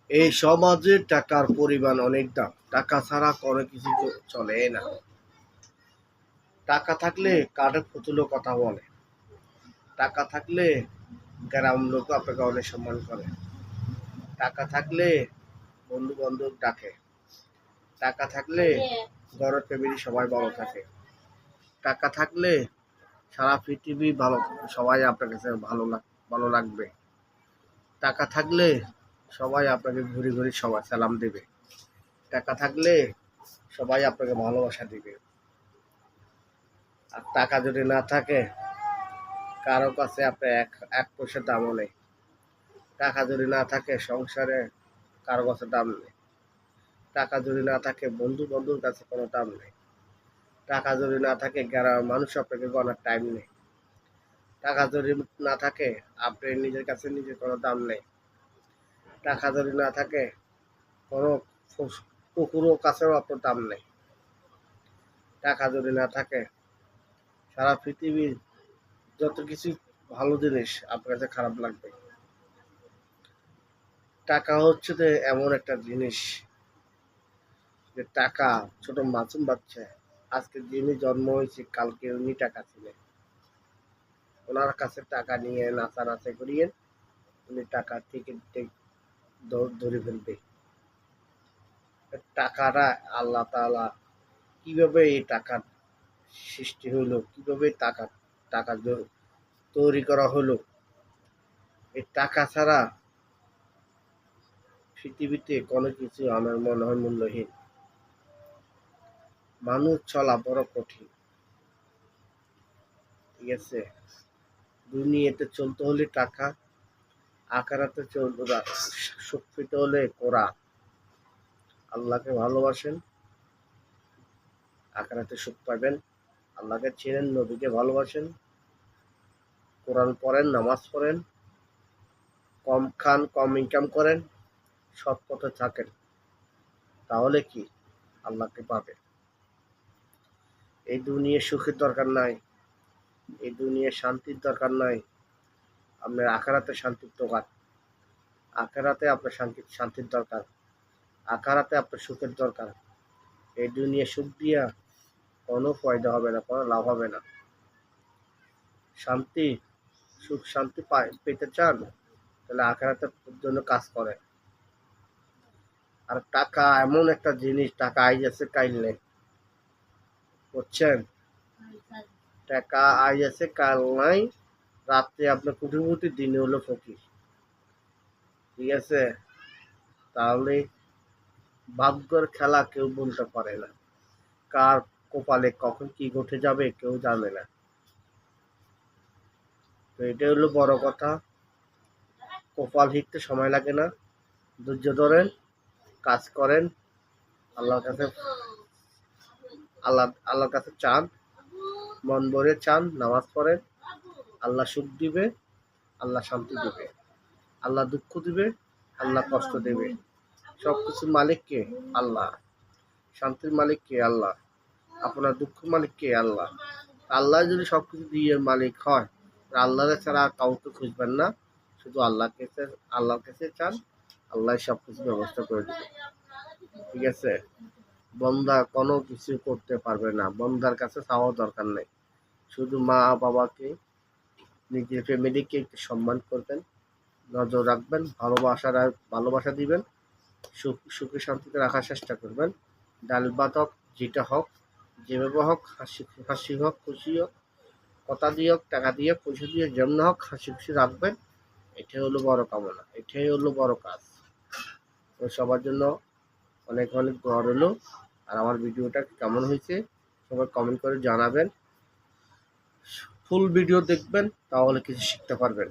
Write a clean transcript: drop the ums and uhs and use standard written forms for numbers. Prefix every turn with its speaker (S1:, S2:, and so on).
S1: এই সমাজে টাকার পরিমাণ অনেক দাম। টাকা ছাড়া কোনো কিছু চলে না। টাকা থাকলে কাঠের পুতুলও কথা বলে। টাকা থাকলে গ্রাম লোক আপনাকে অনেক সম্মান করে। টাকা থাকলে বন্ধু বান্ধব ডাকে। টাকা থাকলে ঘরের ফ্যামিলি সবাই ভালো থাকে। টাকা থাকলে সারা পৃথিবী ভালো থাকে, সবাই আপনার কাছে ভালো লাগবে। টাকা থাকলে সবাই আপনাকে ঘুরে ঘুরে সবাই সালাম দেবে। টাকা থাকলে সবাই আপনাকে ভালোবাসা দিবে। আর টাকা যদি না থাকে, কারো কাছে আপনি এক পয়সার দামও নেই। টাকা যদি না থাকে, সংসারে কারো কাছে দাম নেই। টাকা যদি না থাকে, বন্ধু বন্ধুর কাছে কোনো দাম নেই। টাকা যদি না থাকে, গ্রামের মানুষ আপনাকে গণার টাইম নেই। টাকা যদি না থাকে, আপনি নিজের কাছে নিজের কোনো দাম নেই। টাকা যদি না থাকে, কোনো কুকুরও কাছেও আপনার দাম নেই। টাকা যদি না থাকে, সারা পৃথিবীর যত কিছু ভালো জিনিস আপনার কাছে খারাপ লাগবে। টাকা হচ্ছে যে এমন একটা জিনিস, যে টাকা ছোট মাসুম বাচ্চা, আজকে যিনি জন্ম হয়েছে কালকে উনি টাকা ছিলেন। ওনার কাছে টাকা নিয়ে নাচানাচি করিয়ে উনি টাকা টিকিট ধরে ফেলবে। টাকাটা আল্লাহ তাআলা কিভাবে এই টাকার সৃষ্টি হলো, কিভাবে টাকা তৈরি করা হলো, এই টাকা ছাড়া পৃথিবীতে কোনো কিছু আমার মনে হয় মূল্যহীন। মানুষ চলা বড় কঠিন, ঠিক আছে? দুনিয়াতে চলতে হলে টাকা, আখিরাতে চলতে সুখ পেতে হলে কোরআন। আল্লাহকে ভালোবাসেন, আখিরাতে সুখ পাবেন। আল্লাহকে চেনেন, নবীকে ভালোবাসেন, কোরআন পড়েন, নামাজ পড়েন, কম খান, কম ইনকাম করেন, সৎ পথে থাকেন, তাহলে কি আল্লাহকে পাবেন। এই দুনিয়ার সুখের দরকার নাই, এই দুনিয়ার শান্তির দরকার নাই। আপনার আখিরাতে শান্তির দরকার। আখিরাতে আপনার শান্তির দরকার। আখিরাতে আপনার সুখের দরকার। এই দুনিয়া সুখ দিয়া কোনো ফায়দা হবে না, কোনো লাভ হবে না। শান্তি, সুখ শান্তি পেতে চান, তাহলে আখিরাতের জন্য কাজ করেন। আর টাকা এমন একটা জিনিস, টাকা আইজ আছে কাইল নেই, বুঝছেন? টাকা আইজ আছে কাল নাই। রাত্রে আপনার কোটিপতি, দিনে হলো ফকির, ঠিক আছে? তাহলে ভাগ্যের খেলা কেউ বলতে পারে না। কার কপালে কখন কি ঘটে যাবে কেউ জানে না। তো এটাই হলো বড় কথা। কপাল হিটতে সময় লাগে না, ধৈর্য ধরেন, কাজ করেন, আল্লাহর কাছে আল্লাহর কাছে চান, মন ভরে চান, নামাজ পড়েন। আল্লাহ সুখ দিবে, আল্লাহ শান্তি দিবে, আল্লাহ দুঃখ দিবে, আল্লাহ কষ্ট দেবে। সবকিছুর মালিক কে? আল্লাহ। শান্তির মালিক কে? আল্লাহ। আপনার দুঃখ মালিক কে? আল্লাহ। আল্লাহ যদি সবকিছু দিয়ে মালিক হয়, আল্লাহ ছাড়া কাউকে খুঁজবেন না, শুধু আল্লাহর কাছে চান, আল্লাহ সবকিছু ব্যবস্থা করে দেবে, ঠিক আছে? বন্দা কোনো কিছু করতে পারবে না, বন্দার কাছে চাওয়া দরকার নেই। শুধু মা বাবাকে, নিজের ফ্যামিলিকে একটু সম্মান করবেন, নজর রাখবেন, ভালোবাসা দিবেন, সুখে শান্তিতে রাখার চেষ্টা করবেন। ডাল ভাত হোক, যেটা হোক, যেভাবে হোক, হাসি হোক, খুশি হোক, কথা দিয়ে হোক, টাকা দিয়ে হোক, পয়সা দিয়ে, যেমন হোক হাসি খুশি রাখবেন। এটাই হলো বড় কামনা, এটাই হলো বড় কাজ। তো সবার জন্য অনেক অনেক দোয়া রইল। আর আমার ভিডিওটা কেমন হয়েছে সবাই কমেন্ট করে জানাবেন। ফুল ভিডিও দেখবেন, তাহলে কিছু শিখতে পারবেন।